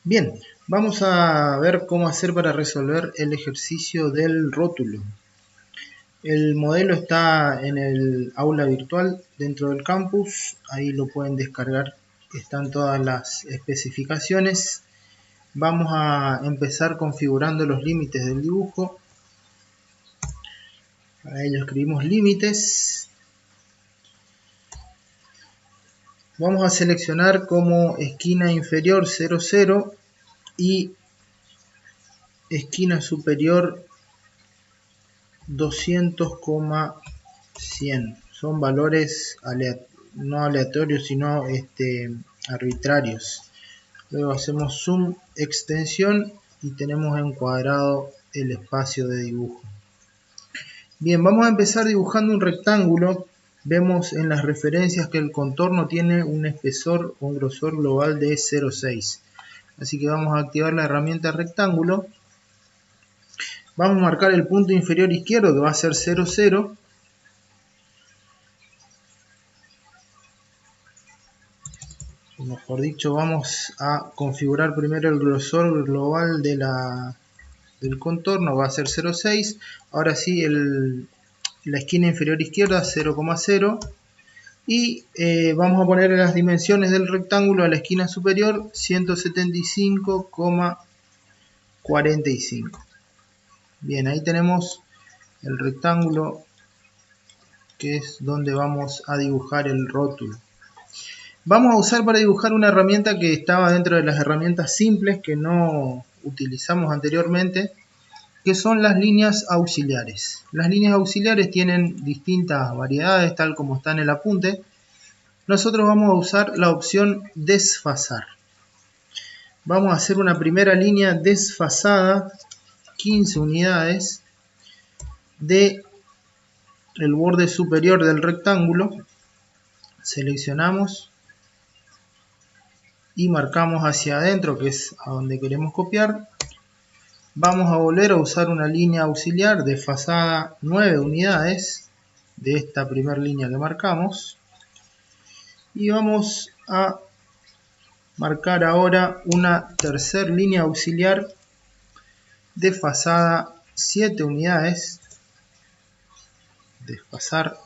Bien, vamos a ver cómo hacer para resolver el ejercicio del rótulo. El modelo está en el aula virtual dentro del campus, ahí lo pueden descargar, están todas las especificaciones. Vamos a empezar configurando los límites del dibujo. Para ello escribimos límites. Vamos a seleccionar como esquina inferior 0,0 y esquina superior 200,100. Son valores no aleatorios, sino arbitrarios. Luego hacemos zoom, extensión y tenemos encuadrado el espacio de dibujo. Bien, vamos a empezar dibujando un rectángulo. Vemos en las referencias que el contorno tiene un espesor o un grosor global de 0,6. Así que vamos a activar la herramienta rectángulo. Vamos a marcar el punto inferior izquierdo que va a ser 0,0. Mejor dicho, vamos a configurar primero el grosor global del contorno, va a ser 0,6. Ahora sí, la esquina inferior izquierda 0,0. Y vamos a poner las dimensiones del rectángulo a la esquina superior 175,45. Bien, ahí tenemos el rectángulo que es donde vamos a dibujar el rótulo. Vamos a usar para dibujar una herramienta que estaba dentro de las herramientas simples que no utilizamos anteriormente, que son las líneas auxiliares. Las líneas auxiliares tienen distintas variedades, tal como está en el apunte. Nosotros vamos a usar la opción desfasar. Vamos a hacer una primera línea desfasada, 15 unidades, de el borde superior del rectángulo. Seleccionamos y marcamos hacia adentro, que es a donde queremos copiar. Vamos a volver a usar una línea auxiliar desfasada 9 unidades de esta primera línea que marcamos. Y vamos a marcar ahora una tercera línea auxiliar desfasada 7 unidades. Desfasar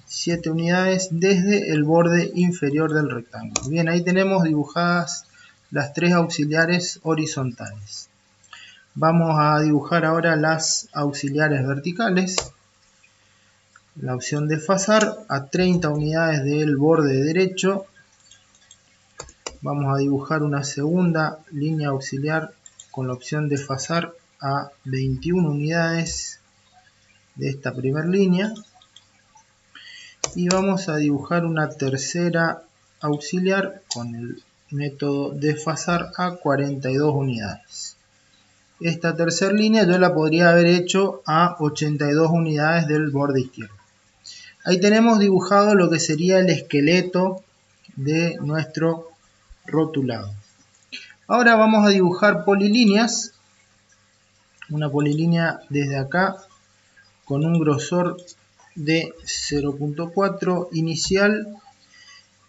7 unidades desde el borde inferior del rectángulo. Bien, ahí tenemos dibujadas las tres auxiliares horizontales. Vamos a dibujar ahora las auxiliares verticales. La opción desfasar a 30 unidades del borde derecho. Vamos a dibujar una segunda línea auxiliar con la opción desfasar a 21 unidades de esta primera línea. Y vamos a dibujar una tercera auxiliar con el método desfasar a 42 unidades. Esta tercera línea yo la podría haber hecho a 82 unidades del borde izquierdo. Ahí tenemos dibujado lo que sería el esqueleto de nuestro rotulado. Ahora vamos a dibujar polilíneas. Una polilínea desde acá con un grosor de 0,4 inicial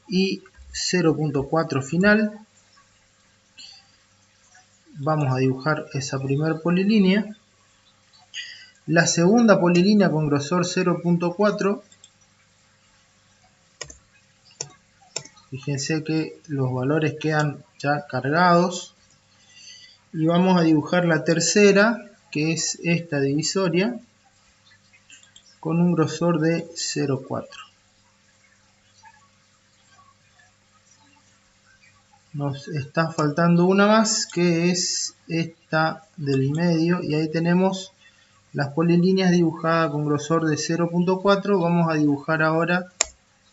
y 0,4 final. Vamos a dibujar esa primera polilínea. La segunda polilínea con grosor 0,4. Fíjense que los valores quedan ya cargados. Y vamos a dibujar la tercera, que es esta divisoria, con un grosor de 0,4. Nos está faltando una más, que es esta del medio, y ahí tenemos las polilíneas dibujadas con grosor de 0,4. Vamos a dibujar ahora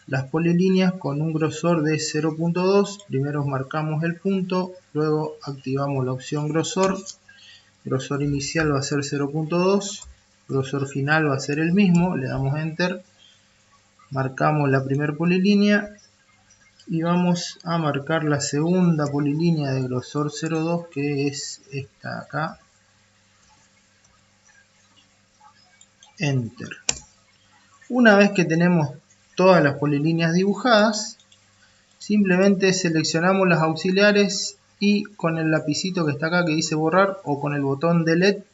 las polilíneas con un grosor de 0,2. Primero marcamos el punto, luego activamos la opción grosor. Grosor inicial va a ser 0,2, grosor final va a ser el mismo, le damos enter, marcamos la primera polilínea y vamos a marcar la segunda polilínea de grosor 0,2, que es esta acá, enter. Una vez que tenemos todas las polilíneas dibujadas, simplemente seleccionamos las auxiliares y con el lapicito que está acá que dice borrar o con el botón delete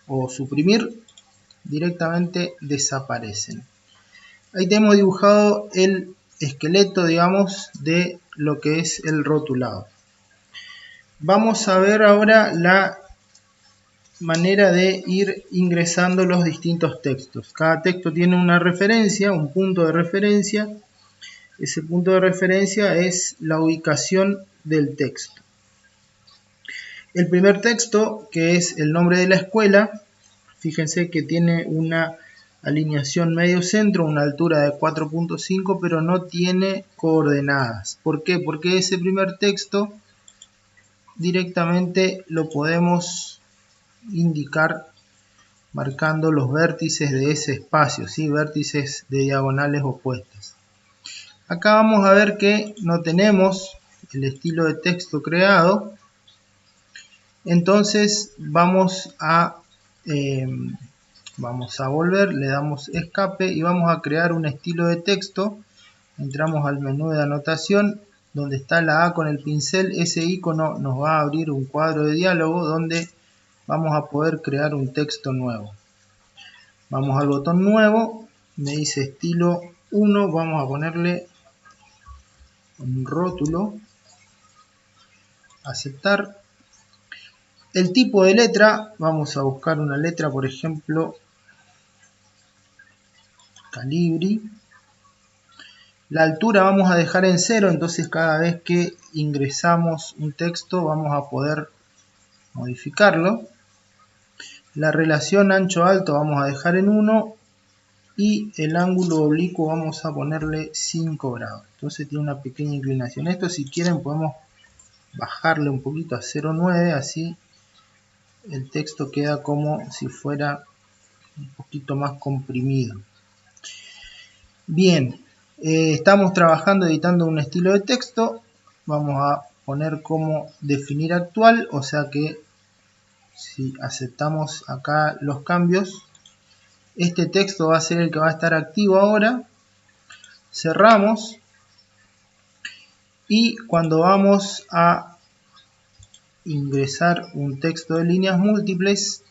o suprimir directamente desaparecen. Ahí tenemos dibujado el esqueleto, digamos, de lo que es el rotulado. Vamos a ver ahora la manera de ir ingresando los distintos textos. Cada texto tiene una referencia, un punto de referencia. Ese punto de referencia es la ubicación del texto. El primer texto, que es el nombre de la escuela, fíjense que tiene una alineación medio centro, una altura de 4.5, pero no tiene coordenadas. ¿Por qué? Porque ese primer texto directamente lo podemos indicar marcando los vértices de ese espacio, ¿sí? Vértices de diagonales opuestas. Acá vamos a ver que no tenemos el estilo de texto creado, entonces vamos a volver, le damos escape y vamos a crear un estilo de texto. Entramos al menú de anotación, donde está la A con el pincel. Ese icono nos va a abrir un cuadro de diálogo donde vamos a poder crear un texto nuevo. Vamos al botón nuevo, me dice estilo 1, vamos a ponerle un rótulo, aceptar. El tipo de letra, vamos a buscar una letra, por ejemplo, Calibri. La altura vamos a dejar en 0, entonces cada vez que ingresamos un texto vamos a poder modificarlo. La relación ancho-alto vamos a dejar en 1 y el ángulo oblicuo vamos a ponerle 5 grados. Entonces tiene una pequeña inclinación. Esto, si quieren, podemos bajarle un poquito a 0,9, así el texto queda como si fuera un poquito más comprimido. Bien, estamos trabajando editando un estilo de texto. Vamos a poner como definir actual, o sea que si aceptamos acá los cambios, este texto va a ser el que va a estar activo ahora. Cerramos y cuando vamos a ingresar un texto de líneas múltiples,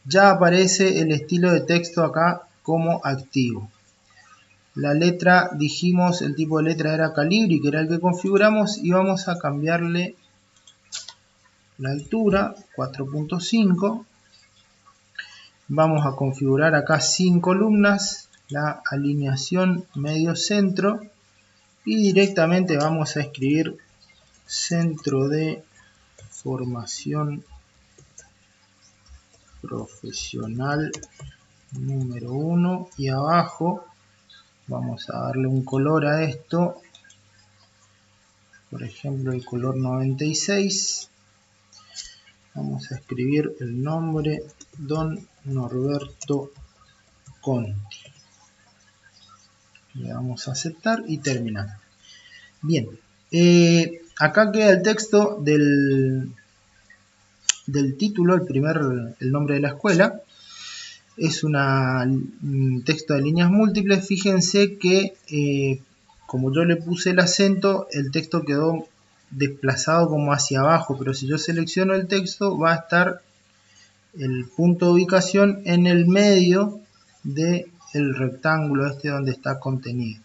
ya aparece el estilo de texto acá como activo. La letra, dijimos, el tipo de letra era Calibri, que era el que configuramos, y vamos a cambiarle la altura, 4.5. Vamos a configurar acá sin columnas, la alineación medio centro, y directamente vamos a escribir centro de formación profesional número 1, y abajo vamos a darle un color a esto, por ejemplo el color 96. Vamos a escribir el nombre Don Norberto Conti. Le damos a aceptar y terminar. Bien, acá queda el texto del título, el nombre de la escuela. Es un texto de líneas múltiples. Fíjense que como yo le puse el acento, el texto quedó desplazado como hacia abajo, pero si yo selecciono el texto va a estar el punto de ubicación en el medio del rectángulo este donde está contenido.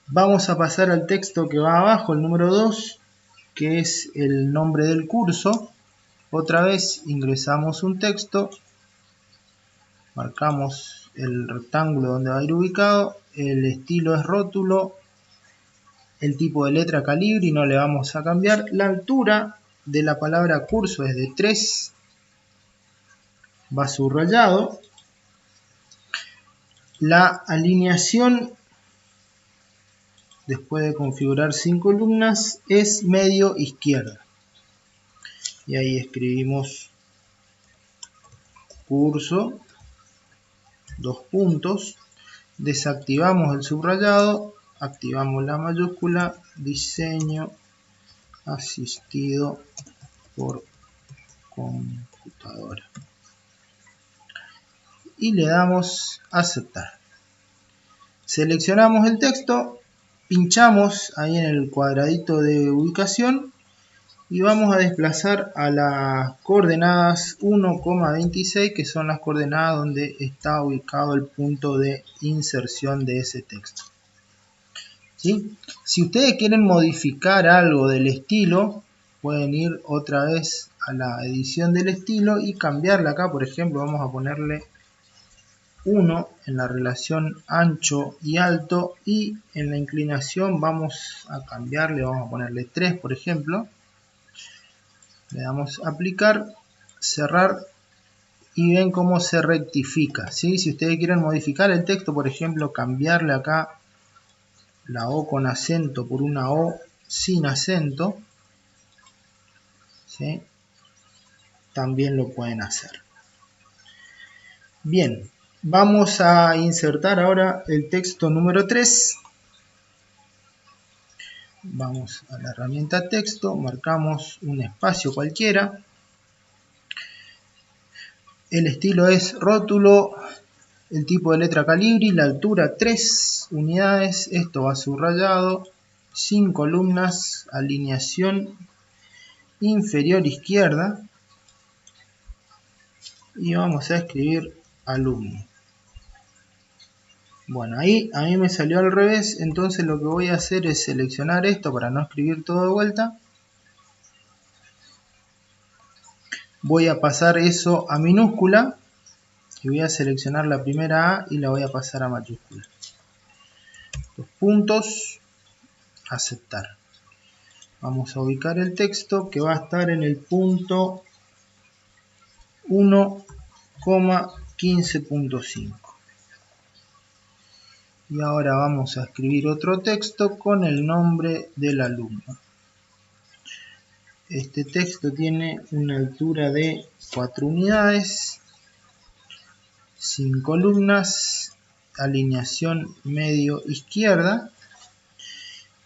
Vamos a pasar al texto que va abajo, el número 2, que es el nombre del curso. Otra vez ingresamos un texto, marcamos el rectángulo donde va a ir ubicado, el estilo es rótulo, el tipo de letra Calibri, no le vamos a cambiar, la altura de la palabra curso es de 3, va subrayado, la alineación después de configurar sin columnas es medio izquierda, y ahí escribimos curso, 2 puntos, desactivamos el subrayado, activamos la mayúscula, diseño asistido por computadora y le damos a aceptar. Seleccionamos el texto pinchamos ahí en el cuadradito de ubicación y vamos a desplazar a las coordenadas 1,26, que son las coordenadas donde está ubicado el punto de inserción de ese texto. ¿Sí? Si ustedes quieren modificar algo del estilo, pueden ir otra vez a la edición del estilo y cambiarle acá. Por ejemplo, vamos a ponerle 1 en la relación ancho y alto, y en la inclinación vamos a cambiarle, vamos a ponerle 3 por ejemplo. Le damos a aplicar, cerrar y ven cómo se rectifica, ¿sí? Si ustedes quieren modificar el texto, por ejemplo, cambiarle acá la O con acento por una O sin acento, ¿sí? También lo pueden hacer. Bien, vamos a insertar ahora el texto número 3. Vamos a la herramienta texto, marcamos un espacio cualquiera. El estilo es rótulo, el tipo de letra Calibri, la altura 3 unidades, esto va subrayado, sin columnas, alineación inferior izquierda, y vamos a escribir alumno. Bueno, ahí a mí me salió al revés, entonces lo que voy a hacer es seleccionar esto para no escribir todo de vuelta. Voy a pasar eso a minúscula y voy a seleccionar la primera A y la voy a pasar a mayúscula. Los puntos, aceptar. Vamos a ubicar el texto que va a estar en el punto 1,15.5. Y ahora vamos a escribir otro texto con el nombre del alumno. Este texto tiene una altura de 4 unidades, sin columnas, alineación medio izquierda.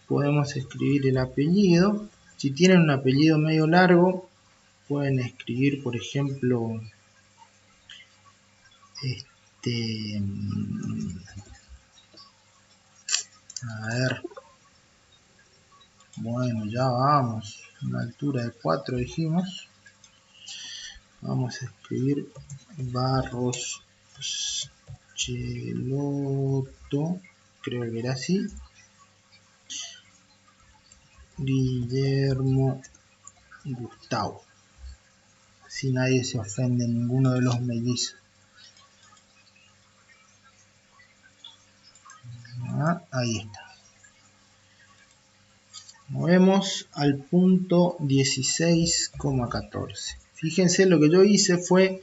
Podemos escribir el apellido. Si tienen un apellido medio largo, pueden escribir, por ejemplo, a ver, bueno, ya vamos, una altura de 4 dijimos. Vamos a escribir Barros Cheloto, creo que era así. Guillermo Gustavo. Así nadie se ofende, ninguno de los mellizos. Ahí está. Movemos al punto 16,14. Fíjense, lo que yo hice fue,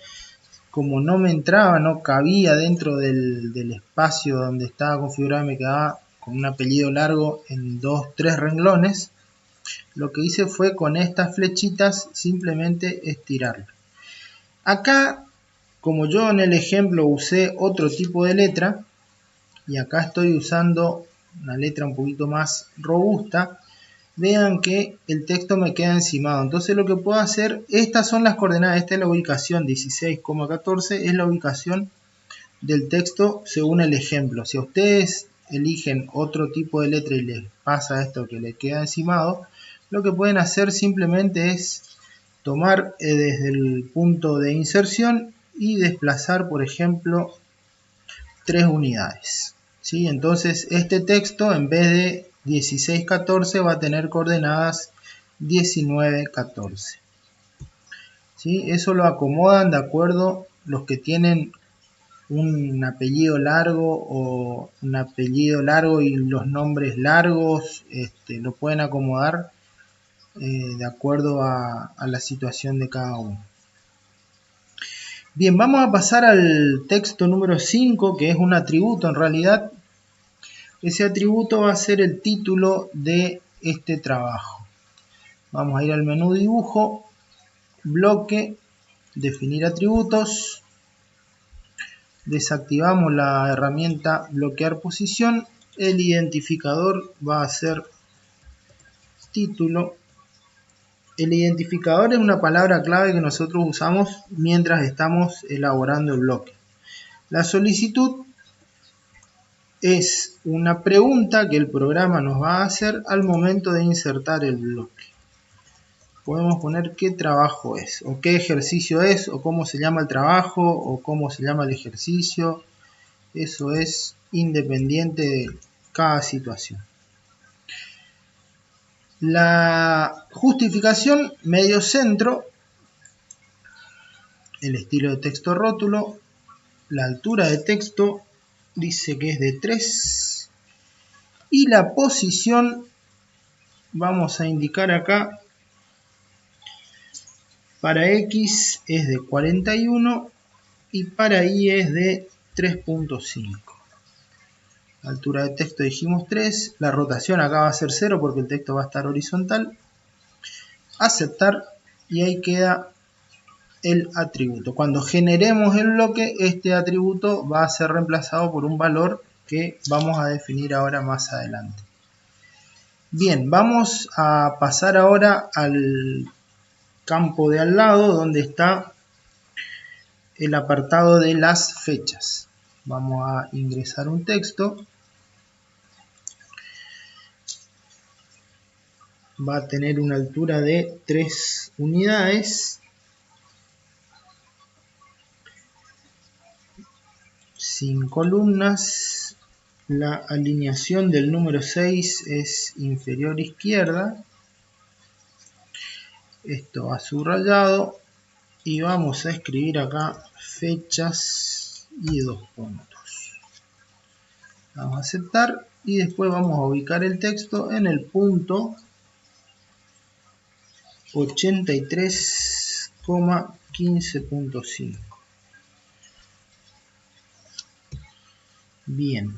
como no me entraba, no cabía dentro del espacio donde estaba configurado, me quedaba con un apellido largo en 2-3 renglones. Lo que hice fue con estas flechitas simplemente estirarlo. Acá, como yo en el ejemplo usé otro tipo de letra, y acá estoy usando una letra un poquito más robusta, vean que el texto me queda encimado. Entonces lo que puedo hacer, estas son las coordenadas, esta es la ubicación 16,14, es la ubicación del texto según el ejemplo. Si ustedes eligen otro tipo de letra y les pasa esto que le queda encimado, lo que pueden hacer simplemente es tomar desde el punto de inserción y desplazar, por ejemplo, 3 unidades. ¿Sí? Entonces este texto, en vez de 16,14, va a tener coordenadas 19,14. ¿Sí? Eso lo acomodan de acuerdo los que tienen un apellido largo y los nombres largos, lo pueden acomodar de acuerdo a la situación de cada uno. Bien, vamos a pasar al texto número 5, que es un atributo en realidad. Ese atributo va a ser el título de este trabajo. Vamos a ir al menú dibujo, bloque, definir atributos. Desactivamos la herramienta bloquear posición. El identificador va a ser título. El identificador es una palabra clave que nosotros usamos mientras estamos elaborando el bloque. La solicitud es una pregunta que el programa nos va a hacer al momento de insertar el bloque. Podemos poner qué trabajo es, o qué ejercicio es, o cómo se llama el trabajo, o cómo se llama el ejercicio. Eso es independiente de cada situación. La justificación medio centro, el estilo de texto rótulo, la altura de texto dice que es de 3 y la posición vamos a indicar acá para X es de 41 y para Y es de 3.5. Altura de texto dijimos 3, la rotación acá va a ser 0 porque el texto va a estar horizontal. Aceptar y ahí queda el atributo. Cuando generemos el bloque, este atributo va a ser reemplazado por un valor que vamos a definir ahora más adelante. Bien, vamos a pasar ahora al campo de al lado donde está el apartado de las fechas. Vamos a ingresar un texto. Va a tener una altura de 3 unidades. Sin columnas. La alineación del número 6 es inferior izquierda. Esto va subrayado. Y vamos a escribir acá fechas y 2 puntos. Vamos a aceptar y después vamos a ubicar el texto en el punto 83,15.5. Bien.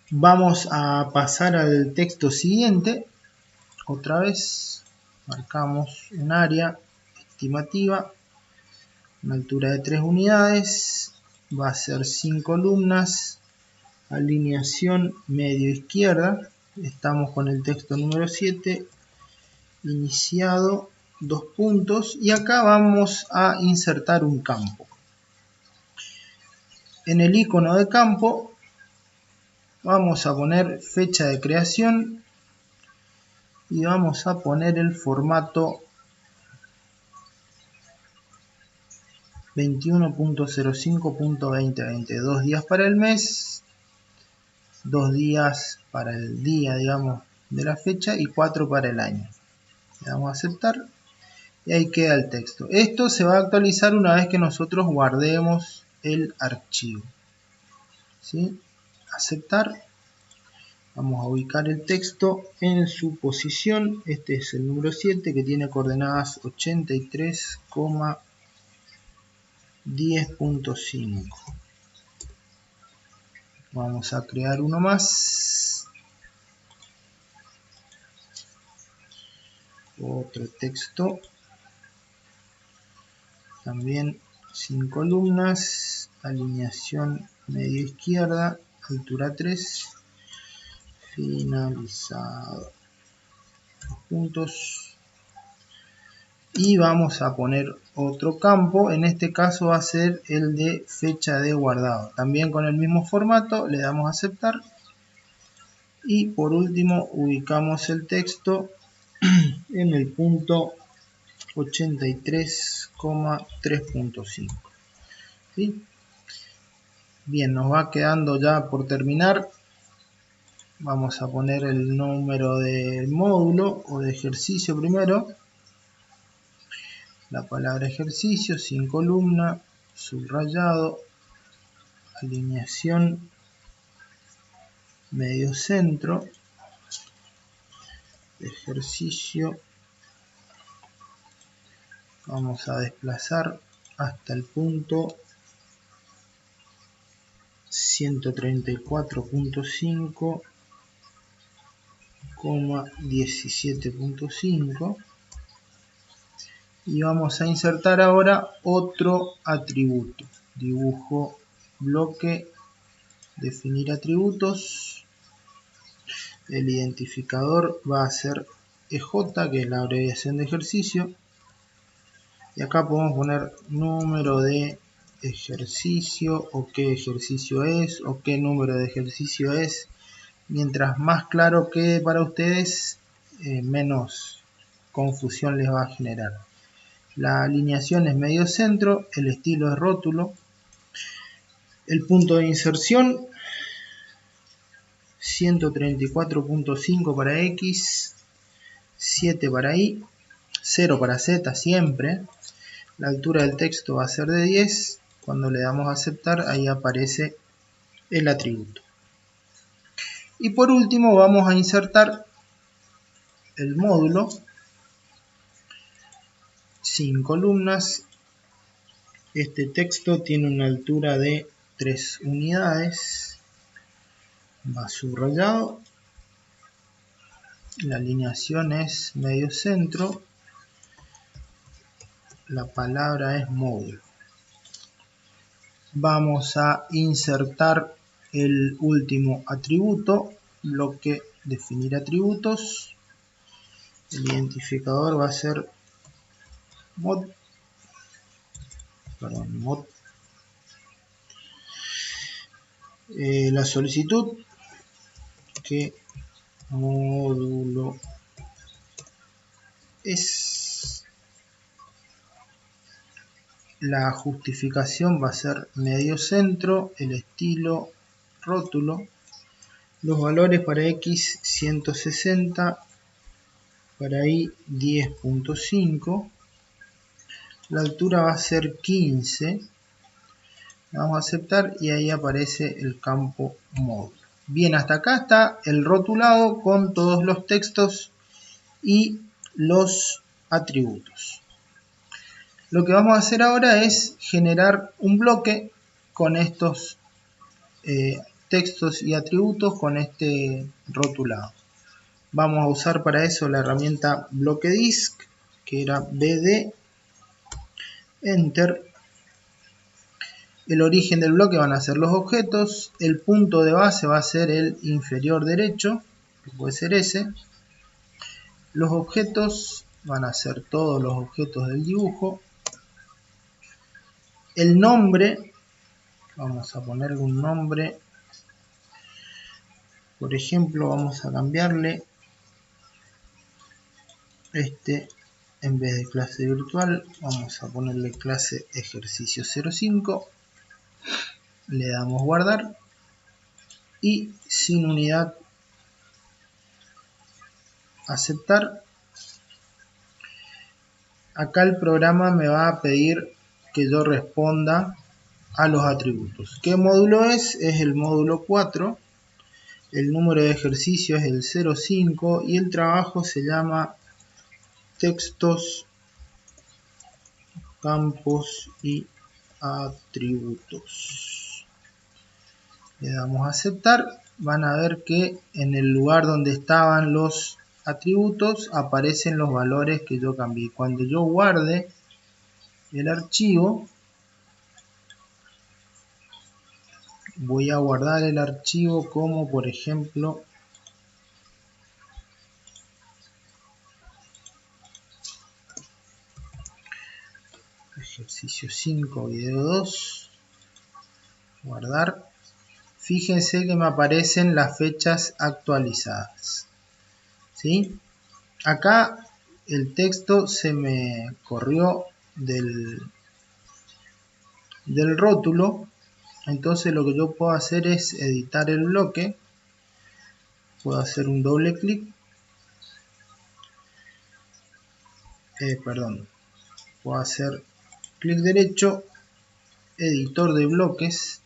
Vamos a pasar al texto siguiente. Otra vez marcamos un área estimativa, una altura de 3 unidades, va a ser sin columnas, alineación medio izquierda. Estamos con el texto número 7, iniciado, 2 puntos, y acá vamos a insertar un campo. En el icono de campo vamos a poner fecha de creación y vamos a poner el formato 21.05.2020, 2 días para el mes, 2 días para el día, digamos, de la fecha y 4 para el año. Le damos a aceptar y ahí queda el texto. Esto se va a actualizar una vez que nosotros guardemos el archivo. ¿Sí? Aceptar. Vamos a ubicar el texto en su posición. Este es el número 7 que tiene coordenadas 83,10.5. Vamos a crear uno más. Otro texto. También sin columnas. Alineación medio izquierda. Altura 3. Finalizado. Puntos. Y vamos a poner otro campo. En este caso va a ser el de fecha de guardado. También con el mismo formato. Le damos a aceptar. Y por último ubicamos el texto en el punto 83,3.5. ¿Sí? Bien, nos va quedando ya por terminar. Vamos a poner el número del módulo o de ejercicio primero. La palabra ejercicio, sin columna, subrayado, alineación, medio centro, ejercicio. Vamos a desplazar hasta el punto 134.5,17.5 y vamos a insertar ahora otro atributo. Dibujo bloque, definir atributos. El identificador va a ser EJ, que es la abreviación de ejercicio. Y acá podemos poner número de ejercicio o qué ejercicio es o qué número de ejercicio es. Mientras más claro quede para ustedes, menos confusión les va a generar. La alineación es medio centro, el estilo es rótulo, el punto de inserción 134.5 para X, 7 para Y, 0 para Z siempre. La altura del texto va a ser de 10. Cuando le damos a aceptar, ahí aparece el atributo. Y por último vamos a insertar el módulo sin columnas. Este texto tiene una altura de 3 unidades. Va subrayado. La alineación es medio centro. La palabra es módulo. Vamos a insertar el último atributo, bloque definir atributos. El identificador va a ser mod. La solicitud, qué módulo es. La justificación va a ser medio centro, el estilo rótulo, los valores para X 160, para Y 10.5, la altura va a ser 15, vamos a aceptar y ahí aparece el campo módulo. Bien, hasta acá está el rotulado con todos los textos y los atributos. Lo que vamos a hacer ahora es generar un bloque con estos textos y atributos con este rotulado. Vamos a usar para eso la herramienta bloque disk, que era BD, Enter. El origen del bloque van a ser los objetos, el punto de base va a ser el inferior derecho, que puede ser ese. Los objetos van a ser todos los objetos del dibujo. El nombre, vamos a ponerle un nombre, por ejemplo vamos a cambiarle en vez de clase virtual, vamos a ponerle clase ejercicio 05, le damos guardar y sin unidad aceptar. Acá el programa me va a pedir que yo responda a los atributos. ¿Qué módulo es? Es el módulo 4. El número de ejercicio es el 05 y el trabajo se llama textos, campos y atributos. Le damos a aceptar. Van a ver que en el lugar donde estaban los atributos aparecen los valores que yo cambié. Cuando yo guarde el archivo, voy a guardar el archivo como por ejemplo ejercicio 5 video 2, guardar. Fíjense que me aparecen las fechas actualizadas, ¿sí? Acá el texto se me corrió del rótulo, entonces lo que yo puedo hacer es editar el bloque. Puedo hacer un doble clic, puedo hacer clic derecho, editor de bloques.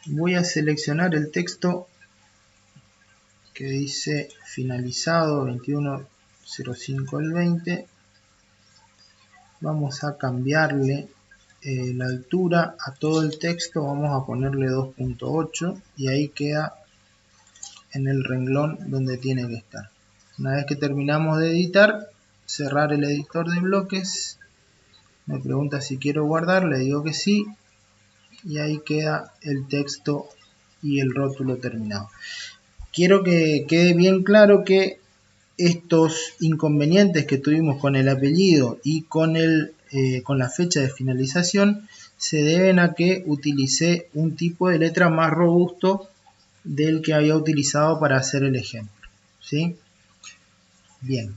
Voy a seleccionar el texto que dice finalizado 21.05 del 20. Vamos a cambiarle la altura a todo el texto, vamos a ponerle 2.8 y ahí queda en el renglón donde tiene que estar. Una vez que terminamos de editar, cerrar el editor de bloques, me pregunta si quiero guardar, le digo que sí y ahí queda el texto y el rótulo terminado. Quiero que quede bien claro que estos inconvenientes que tuvimos con el apellido y con la fecha de finalización se deben a que utilicé un tipo de letra más robusto del que había utilizado para hacer el ejemplo, ¿sí? Bien,